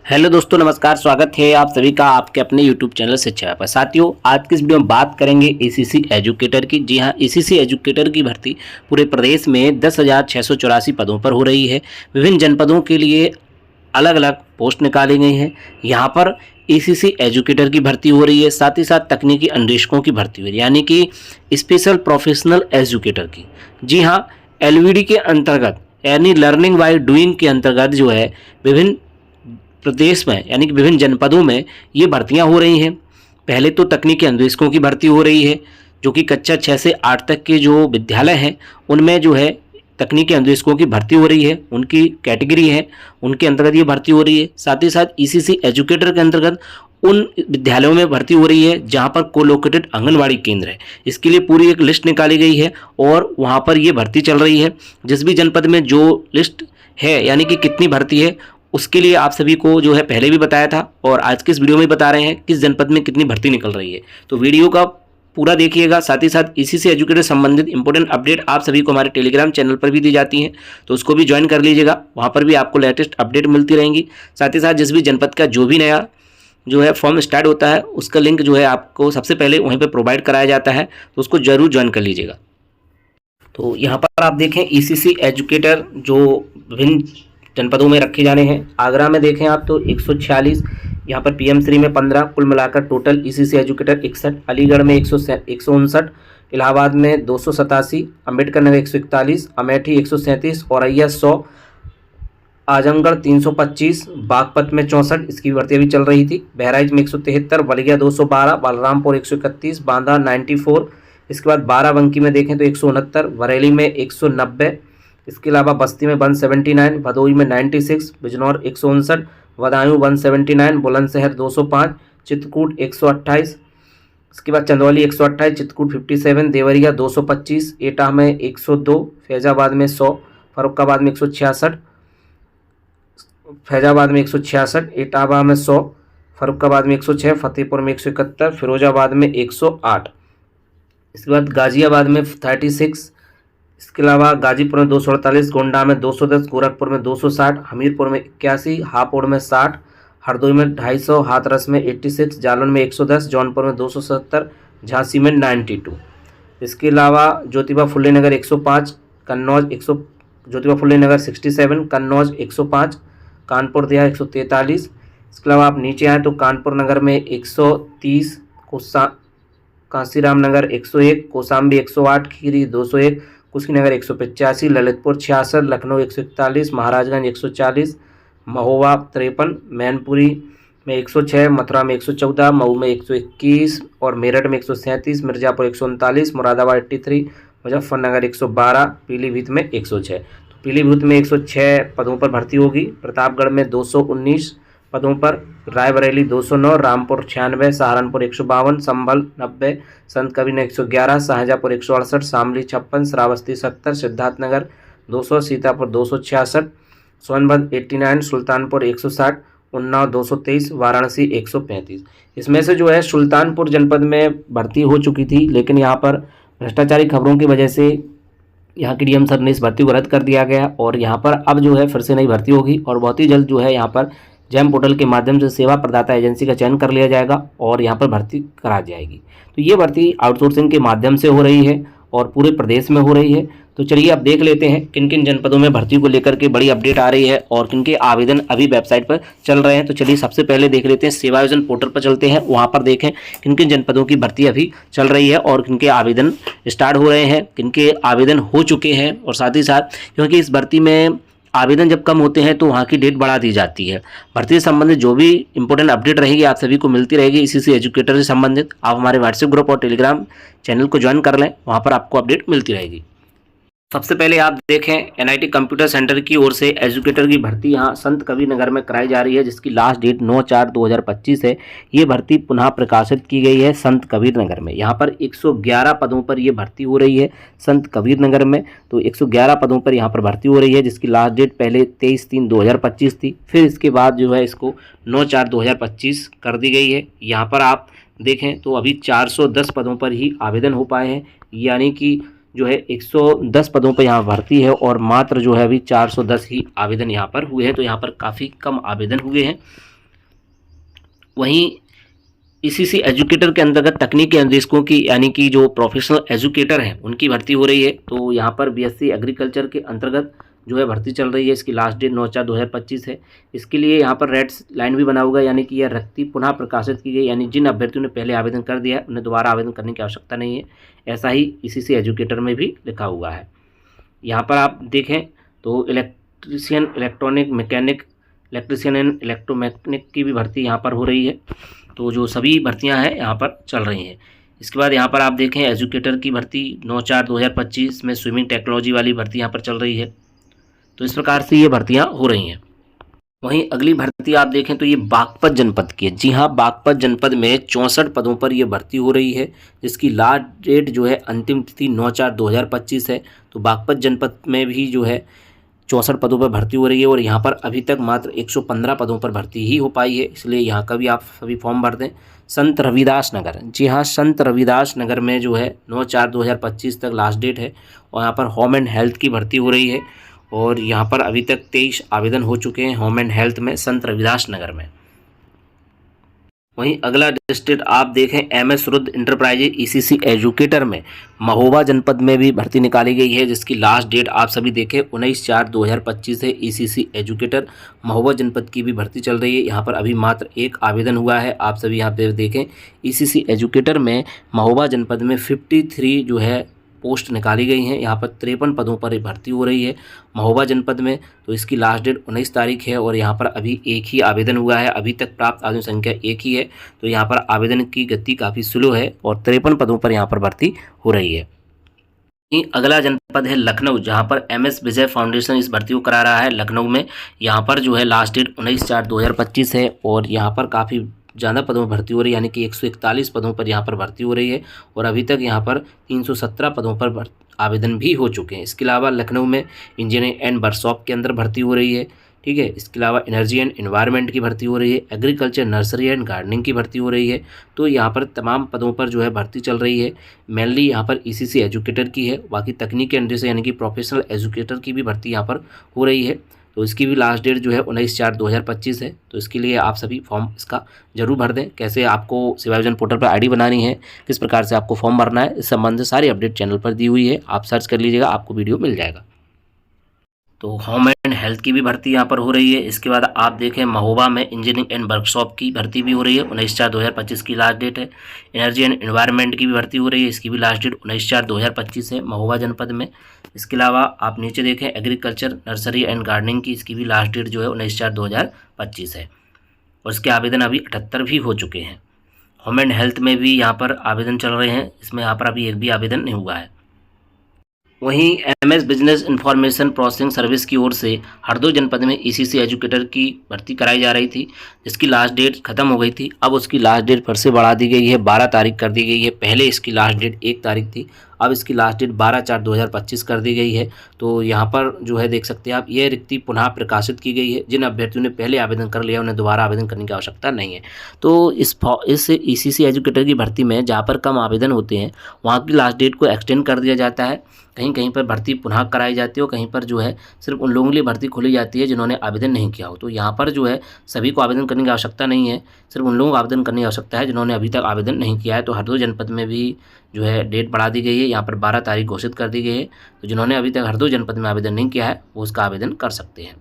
Hello दोस्तों, नमस्कार। स्वागत है आप सभी का आपके अपने यूट्यूब चैनल शिक्षा पर। साथियों, आज की इस वीडियो में बात करेंगे एसीसी एजुकेटर की। जी हाँ, एसीसी एजुकेटर की भर्ती पूरे प्रदेश में 10,684 पदों पर हो रही है। विभिन्न जनपदों के लिए अलग अलग पोस्ट निकाली गई हैं। यहाँ पर एसीसी एजुकेटर की भर्ती हो रही है, साथ ही साथ तकनीकी अन्वेषकों की भर्ती हो रही है, यानी कि स्पेशल प्रोफेशनल एजुकेटर की। जी हाँ, एलवीडी के अंतर्गत यानी लर्निंग बाय डूइंग के अंतर्गत जो है विभिन्न प्रदेश में यानी कि विभिन्न जनपदों में ये भर्तियां हो रही हैं। पहले तो तकनीकी अन्वेषकों की भर्ती हो रही है, जो कि कक्षा 6 से 8 तक के जो विद्यालय हैं उनमें जो है तकनीकी अन्वेषकों की भर्ती हो रही है। उनकी कैटेगरी है, उनके अंतर्गत ये भर्ती हो रही है। साथ ही साथ ईसीसी एजुकेटर के अंतर्गत उन विद्यालयों में भर्ती हो रही है जहां पर कोलोकेटेड आंगनबाड़ी केंद्र है। इसके लिए पूरी एक लिस्ट निकाली गई है और वहां पर ये भर्ती चल रही है। जिस भी जनपद में जो लिस्ट है यानी कि कितनी भर्ती है, उसके लिए आप सभी को जो है पहले भी बताया था और आज के इस वीडियो में बता रहे हैं किस जनपद में कितनी भर्ती निकल रही है। तो वीडियो का पूरा देखिएगा। साथ ही साथ इसी से एजुकेटर संबंधित इंपॉर्टेंट अपडेट आप सभी को हमारे टेलीग्राम चैनल पर भी दी जाती हैं, तो उसको भी ज्वाइन कर लीजिएगा। वहाँ पर भी आपको लेटेस्ट अपडेट मिलती रहेंगी। साथ ही साथ जिस भी जनपद का जो भी नया जो है फॉर्म स्टार्ट होता है, उसका लिंक जो है आपको सबसे पहले वहीं पर प्रोवाइड कराया जाता है, तो उसको जरूर ज्वाइन कर लीजिएगा। तो यहाँ पर आप देखें ईसीसी एजुकेटर जो विभिन्न जनपदों में रखे जाने हैं। आगरा में देखें आप तो 146, यहाँ पर पीएम श्री में 15, कुल मिलाकर टोटल ईसीसी एजुकेटर 61। अलीगढ़ में 159, इलाहाबाद में 287, अम्बेडकर नगर 141, अमेठी 137, औरैया 100, आजमगढ़ 325, बागपत में 64, इसकी भर्ती अभी चल रही थी। बहराइच में 173, बलिया 212, बलरामपुर 131, बांदा 94, इसके बाद बाराबंकी में देखें तो 169, बरेली में 190, इसके अलावा बस्ती में 179, भदोही में 96, बिजनौर 159, बदायूं 179, बुलंदशहर 205, चित्रकूट 128, इसके बाद चंदौली 128, चित्रकूट 57, देवरिया 225, एटा में 102, फैजाबाद में 100, फर्रुखाबाद में 166, फैजाबाद में 166, एटाबा में 100, फर्रुखाबाद में 106, फतेहपुर में 171, फिरोजाबाद में 108, इसके बाद गाजियाबाद में 36, इसके अलावा गाजीपुर में 248, गोंडा में 210, गोरखपुर में 260, हमीरपुर में 81, हापुड़ में 60, हरदोई में 250, हाथरस में 86, जालौन में 110, जौनपुर में 270, झांसी में 92। इसके अलावा ज्योतिबा फुले नगर 105, कन्नौज 100, ज्योतिबा फुले नगर 67, कन्नौज 105, कानपुर देहा 143। इसके अलावा आप नीचे आएँ तो कानपुर नगर में 130, कांसीराम नगर 101, कौशाम्बी 108, खीरी 201, कुशीनगर 185, ललितपुर 66, लखनऊ 141, महाराजगंज 140, महोबा 53, मैनपुरी में 106, मथुरा में 114, मऊ में 121 और मेरठ में 137, मिर्जापुर 139, मुरादाबाद 83, मुजफ्फरनगर 112, पीलीभीत में 106। तो पीलीभीत में 106 पदों पर भर्ती होगी। प्रतापगढ़ में 219 पदों पर, रायबरेली 209, रामपुर 96, सहारनपुर 152, संभल 90, संत कबीर 111, शाहजहाँपुर 168, शामली 56, श्रावस्ती 70, सिद्धार्थनगर 200, सीतापुर 266, सोनभद्र 89, सुल्तानपुर 160, उन्नाव 223, वाराणसी 135। इसमें से जो है सुल्तानपुर जनपद में भर्ती हो चुकी थी, लेकिन यहाँ पर भ्रष्टाचारी खबरों की वजह से यहाँ की डीएम सर ने इस भर्ती को रद्द कर दिया गया और यहाँ पर अब जो है फिर से नई भर्ती होगी और बहुत ही जल्द जो है यहाँ पर जैम पोर्टल के माध्यम से सेवा प्रदाता एजेंसी का चयन कर लिया जाएगा और यहाँ पर भर्ती करा जाएगी। तो ये भर्ती आउटसोर्सिंग के माध्यम से हो रही है और पूरे प्रदेश में हो रही है। तो चलिए अब देख लेते हैं किन किन जनपदों में भर्ती को लेकर के बड़ी अपडेट आ रही है और किन के आवेदन अभी वेबसाइट पर चल रहे हैं। तो चलिए सबसे पहले देख लेते हैं सेवा आयोजन पोर्टल पर चलते हैं, वहाँ पर देखें किन किन जनपदों की भर्ती अभी चल रही है और किन के आवेदन स्टार्ट हो रहे हैं, किन के आवेदन हो चुके हैं। और साथ ही साथ क्योंकि इस भर्ती में आवेदन जब कम होते हैं तो वहाँ की डेट बढ़ा दी जाती है। भर्ती से संबंधित जो भी इंपॉर्टेंट अपडेट रहेगी आप सभी को मिलती रहेगी। इसी एजुकेटर से संबंधित आप हमारे व्हाट्सएप ग्रुप और टेलीग्राम चैनल को ज्वाइन कर लें, वहाँ पर आपको अपडेट मिलती रहेगी। सबसे पहले आप देखें एनआईटी कंप्यूटर सेंटर की ओर से एजुकेटर की भर्ती यहाँ संत कबीर नगर में कराई जा रही है, जिसकी लास्ट डेट 9/4/2025 है। ये भर्ती पुनः प्रकाशित की गई है संत कबीर नगर में। यहाँ पर 111 पदों पर ये भर्ती हो रही है संत कबीर नगर में। तो 111 पदों पर यहाँ पर भर्ती हो रही है, जिसकी लास्ट डेट पहले 23/3/2025 थी, फिर इसके बाद जो है इसको 9/4/2025 कर दी गई है। यहाँ पर आप देखें तो अभी 410 पदों पर ही आवेदन हो पाए हैं, यानी कि जो है 110 पदों पर यहाँ भर्ती है और मात्र जो है अभी 410 ही आवेदन यहाँ पर हुए हैं। तो यहाँ पर काफ़ी कम आवेदन हुए हैं। वहीं ईसीसी एजुकेटर के अंतर्गत तकनीकी अनुदेशकों की यानी कि जो प्रोफेशनल एजुकेटर हैं उनकी भर्ती हो रही है। तो यहाँ पर बीएससी एग्रीकल्चर के अंतर्गत जो है भर्ती चल रही है। इसकी लास्ट डेट 9/4/2025 है। इसके लिए यहाँ पर रेड लाइन भी बना होगा, यानी कि यह रिक्ति पुनः प्रकाशित की गई, यानी जिन अभ्यर्थियों ने पहले आवेदन कर दिया है उन्हें दोबारा आवेदन करने की आवश्यकता नहीं है। ऐसा ही ईसीसी एजुकेटर में भी लिखा हुआ है। यहाँ पर आप देखें तो electrician, electronic mechanic, electrician and electromechanic की भी भर्ती यहाँ पर हो रही है। तो जो सभी भर्तियां हैं यहाँ पर चल रही हैं। इसके बाद यहाँ पर आप देखें एजुकेटर की भर्ती 9/4/2025 में स्विमिंग टेक्नोलॉजी वाली भर्ती यहाँ पर चल रही है। तो इस प्रकार से ये भर्तियां हो रही हैं। वहीं अगली भर्ती आप देखें तो ये बागपत जनपद की है। जी हाँ, बागपत जनपद में 64 पदों पर यह भर्ती हो रही है, जिसकी लास्ट डेट जो है अंतिम तिथि 9/4/2025 है। तो बागपत जनपद में भी जो है 64 पदों पर भर्ती हो रही है और यहाँ पर अभी तक मात्र 115 पदों पर भर्ती ही हो पाई है, इसलिए यहाँ का भी आप सभी फॉर्म भर दें। संत रविदास नगर, जी हाँ, संत रविदास नगर में जो है 9/4/2025 तक लास्ट डेट है और यहाँ पर होम एंड हेल्थ की भर्ती हो रही है और यहाँ पर अभी तक 23 आवेदन हो चुके हैं होम एंड हेल्थ में संत रविदास नगर में। वहीं अगला डिस्ट्रिक्ट आप देखें MS Rudra enterprises ECC educator में महोबा जनपद में भी भर्ती निकाली गई है, जिसकी लास्ट डेट आप सभी देखें 19/4/2025 है। ईसीसी एजुकेटर महोबा जनपद की भी भर्ती चल रही है। यहाँ पर अभी मात्र एक आवेदन हुआ है। आप सभी यहाँ पे देखें ईसीसी एजुकेटर में महोबा जनपद में 53 जो है पोस्ट निकाली गई हैं। यहाँ पर 53 पदों पर भर्ती हो रही है महोबा जनपद में। तो इसकी लास्ट डेट 19 तारीख है और यहाँ पर अभी एक ही आवेदन हुआ है। अभी तक प्राप्त आवेदन संख्या एक ही है। तो यहाँ पर आवेदन की गति काफ़ी स्लो है और 53 पदों पर यहाँ पर भर्ती हो रही है। अगला जनपद है लखनऊ, जहाँ पर एमएस विजय फाउंडेशन इस भर्ती को करा रहा है लखनऊ में। यहाँ पर जो है लास्ट डेट 19/4/2025 है और यहाँ पर काफ़ी ज़्यादा पदों में भर्ती हो रही है, यानी कि 141 पदों पर यहाँ पर भर्ती हो रही है और अभी तक यहाँ पर 317 पदों पर आवेदन भी हो चुके हैं। इसके अलावा लखनऊ में इंजीनियरिंग एंड वर्कशॉप के अंदर भर्ती हो रही है, ठीक है। इसके अलावा एनर्जी एंड एनवायरनमेंट की भर्ती हो रही है, एग्रीकल्चर, नर्सरी एंड गार्डनिंग की भर्ती हो रही है। तो यहाँ पर तमाम पदों पर जो है भर्ती चल रही है। मेनली यहाँ पर ईसीसी एजुकेटर की है, बाकी तकनीकी अंडर यानी कि प्रोफेशनल एजुकेटर की भी भर्ती यहाँ पर हो रही है। तो इसकी भी लास्ट डेट जो है 19/4/2025 है। तो इसके लिए आप सभी फॉर्म इसका जरूर भर दें। कैसे आपको सेवा योजना पोर्टल पर आईडी बनानी है, किस प्रकार से आपको फॉर्म भरना है, इस संबंध से सारी अपडेट चैनल पर दी हुई है। आप सर्च कर लीजिएगा, आपको वीडियो मिल जाएगा। तो होम एंड हेल्थ की भी भर्ती यहाँ पर हो रही है। इसके बाद आप देखें महोबा में इंजीनियरिंग एंड वर्कशॉप की भर्ती भी हो रही है। 19/4/2025 की लास्ट डेट है। एनर्जी एंड एनवायरनमेंट की भी भर्ती हो रही है। इसकी भी लास्ट डेट 19/4/2025 है महोबा जनपद में। इसके अलावा आप नीचे देखें एग्रीकल्चर, नर्सरी एंड गार्डनिंग की, इसकी भी लास्ट डेट जो है 19/4/2025 है और इसके आवेदन अभी 78 भी हो चुके हैं। होम एंड हेल्थ में भी यहाँ पर आवेदन चल रहे हैं। इसमें यहाँ पर अभी एक भी आवेदन नहीं हुआ है। वहीं MS business information processing service की ओर से हरदोई जनपद में ईसीसी एजुकेटर की भर्ती कराई जा रही थी, जिसकी लास्ट डेट खत्म हो गई थी। अब उसकी लास्ट डेट फिर से बढ़ा दी गई है, 12 तारीख कर दी गई है। पहले इसकी लास्ट डेट 1 तारीख थी, अब इसकी लास्ट डेट 12/4/2025 कर दी गई है। तो यहाँ पर जो है देख सकते हैं आप, यह रिक्ति पुनः प्रकाशित की गई है। जिन अभ्यर्थियों ने पहले आवेदन कर लिया उन्हें दोबारा आवेदन करने की आवश्यकता नहीं है। तो इस ईसीसी एजुकेटर की भर्ती में जहाँ पर कम आवेदन होते हैं वहाँ की लास्ट डेट को एक्सटेंड कर दिया जाता है। कहीं कहीं पर भर्ती पुनः कराई जाती है और कहीं पर जो है सिर्फ उन लोगों के लिए भर्ती खोली जाती है जिन्होंने आवेदन नहीं किया हो। तो यहाँ पर जो है सभी को आवेदन करने की आवश्यकता नहीं है, सिर्फ उन लोगों को आवेदन करने की आवश्यकता है जिन्होंने अभी तक आवेदन नहीं किया है। तो हरदोई जनपद में भी जो है डेट बढ़ा दी गई है, यहाँ पर 12 तारीख घोषित कर दी गई है। तो जिन्होंने अभी तक हरदोई जनपद में आवेदन नहीं किया है वो उसका आवेदन कर सकते हैं।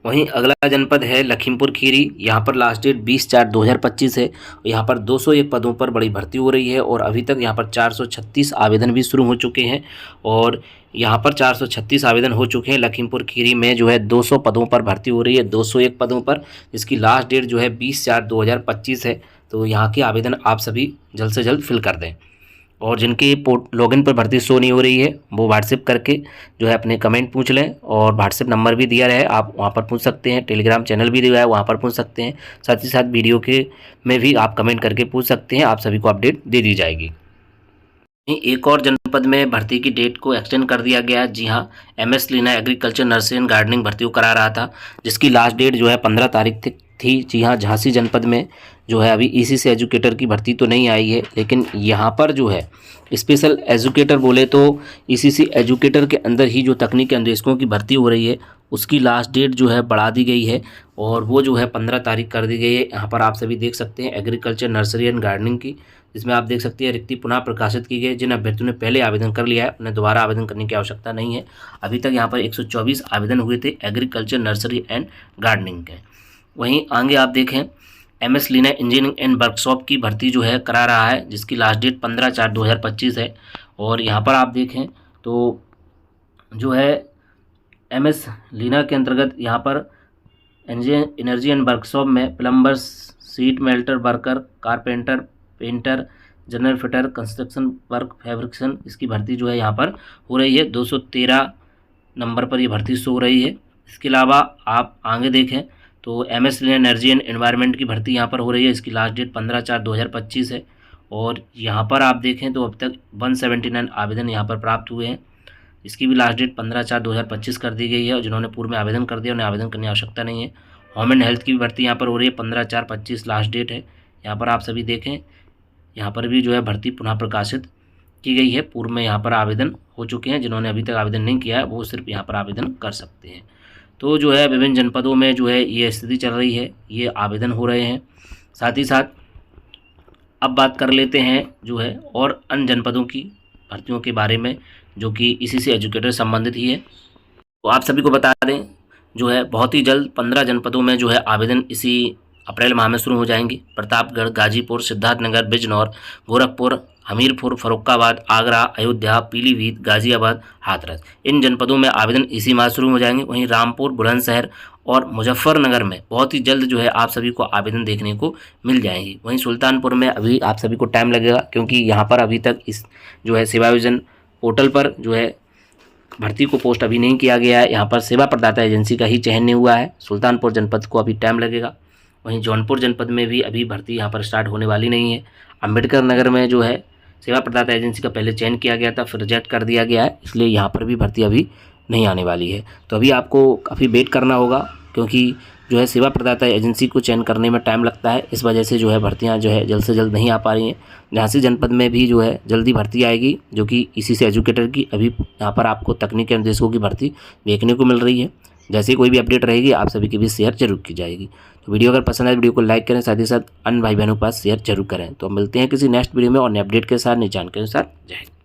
वहीं अगला जनपद है लखीमपुर खीरी। यहाँ पर लास्ट डेट 20/4/2025 है। यहाँ पर 201 पदों पर बड़ी भर्ती हो रही है और अभी तक यहाँ पर 436 आवेदन भी शुरू हो चुके हैं और यहाँ पर 436 आवेदन हो चुके हैं। लखीमपुर खीरी में जो है 200 पदों पर भर्ती हो रही है, 201 पदों पर, जिसकी लास्ट डेट जो है 20/4/2025 है। तो यहाँ के आवेदन आप सभी जल्द से जल्द फिल कर दें और जिनके लॉगिन पर भर्ती शो नहीं हो रही है वो व्हाट्सएप करके जो है अपने कमेंट पूछ लें और व्हाट्सएप नंबर भी दिया है, आप वहाँ पर पूछ सकते हैं। टेलीग्राम चैनल भी दिया है, वहाँ पर पूछ सकते हैं। साथ ही साथ वीडियो के में भी आप कमेंट करके पूछ सकते हैं, आप सभी को अपडेट दे दी जाएगी। एक और जनपद में भर्ती की डेट को एक्सटेंड कर दिया गया। जी हाँ, MS Leena agriculture, nursery and gardening भर्ती को करा रहा था, जिसकी लास्ट डेट जो है 15 तारीख थी। जी हाँ, झांसी जनपद में जो है अभी ईसीसी एजुकेटर की भर्ती तो नहीं आई है, लेकिन यहाँ पर जो है स्पेशल एजुकेटर बोले तो ईसीसी एजुकेटर के अंदर ही जो तकनीकी अन्वेषकों की भर्ती हो रही है उसकी लास्ट डेट जो है बढ़ा दी गई है और वो जो है 15 तारीख कर दी गई है। यहाँ पर आप सभी देख सकते हैं एग्रीकल्चर, नर्सरी एंड गार्डनिंग की, जिसमें आप देख सकते हैं रिक्ति पुनः प्रकाशित की गई। जिन अभ्यर्थियों ने पहले आवेदन कर लिया है उन्हें दोबारा आवेदन करने की आवश्यकता नहीं है। अभी तक यहाँ पर 124 आवेदन हुए थे एग्रीकल्चर, नर्सरी एंड गार्डनिंग के। वहीं आगे आप देखें MS Leena engineering and workshop की भर्ती जो है करा रहा है, जिसकी लास्ट डेट 15/4/2025 है। और यहाँ पर आप देखें तो जो है एमएस लीना के अंतर्गत यहाँ पर एनर्जी एंड वर्कशॉप में plumber, seat melter worker, carpenter, painter, general fitter, construction work, fabrication, इसकी भर्ती जो है यहाँ पर हो रही है। 213 नंबर पर ये भर्ती शो हो रही है। इसके अलावा आप आगे देखें तो एमएस एनर्जी एंड एनवायरनमेंट की भर्ती यहाँ पर हो रही है। इसकी लास्ट डेट 15/4/2025 है। और यहाँ पर आप देखें तो अब तक 179 आवेदन यहाँ पर प्राप्त हुए हैं। इसकी भी लास्ट डेट 15/4/2025 कर दी गई है और जिन्होंने पूर्व में आवेदन कर दिया उन्हें आवेदन करने की आवश्यकता नहीं है। होम एंड हेल्थ की भी भर्ती यहाँ पर हो रही है, 15/4/25 लास्ट डेट है। यहाँ पर आप सभी देखें, यहाँ पर भी जो है भर्ती पुनः प्रकाशित की गई है। पूर्व में यहाँ पर आवेदन हो चुके हैं, जिन्होंने अभी तक आवेदन नहीं किया है वो सिर्फ यहाँ पर आवेदन कर सकते हैं। तो जो है विभिन्न जनपदों में जो है ये स्थिति चल रही है, ये आवेदन हो रहे हैं। साथ ही साथ अब बात कर लेते हैं जो है और अन्य जनपदों की भर्तियों के बारे में, जो कि ईसीसी एजुकेटर संबंधित ही है। तो आप सभी को बता दें जो है बहुत ही जल्द 15 जनपदों में जो है आवेदन इसी अप्रैल माह में शुरू हो जाएंगे। प्रतापगढ़, गाजीपुर, सिद्धार्थनगर, बिजनौर, गोरखपुर, हमीरपुर, फर्रुखाबाद, आगरा, अयोध्या, पीलीभीत, गाजियाबाद, हाथरस, इन जनपदों में आवेदन इसी माह शुरू हो जाएंगे। वहीं रामपुर, बुलंदशहर और मुजफ्फरनगर में बहुत ही जल्द जो है आप सभी को आवेदन देखने को मिल जाएंगी। वहीं सुल्तानपुर में अभी आप सभी को टाइम लगेगा, क्योंकि यहाँ पर अभी तक इस जो है सेवा योजन पोर्टल पर जो है भर्ती को पोस्ट अभी नहीं किया गया है। यहाँ पर सेवा प्रदाता एजेंसी का ही चयन नहीं हुआ है। सुल्तानपुर जनपद को अभी टाइम लगेगा। वहीं जौनपुर जनपद में भी अभी भर्ती यहाँ पर स्टार्ट होने वाली नहीं है। अम्बेडकर नगर में जो है सेवा प्रदाता एजेंसी का पहले चयन किया गया था, फिर रिजेक्ट कर दिया गया है, इसलिए यहाँ पर भी भर्ती अभी नहीं आने वाली है। तो अभी आपको काफ़ी वेट करना होगा, क्योंकि जो है सेवा प्रदाता एजेंसी को चयन करने में टाइम लगता है। इस वजह से जो है भर्तियां जो है जल्द से जल्द नहीं आ पा रही हैं। झांसी जनपद में भी जो है जल्दी भर्ती आएगी, जो कि इसी से एजुकेटर की अभी यहाँ पर आपको तकनीकी निर्देशकों की भर्ती देखने को मिल रही है। जैसे कोई भी अपडेट रहेगी आप सभी के बीच शेयर जरूर की जाएगी। तो वीडियो अगर पसंद आए वीडियो को लाइक करें, साथ ही साथ अन्य भाई बहनों के पास शेयर जरूर करें। तो हम मिलते हैं किसी नेक्स्ट वीडियो में और नए अपडेट के साथ, नई जानकारी के साथ। जय हिंद।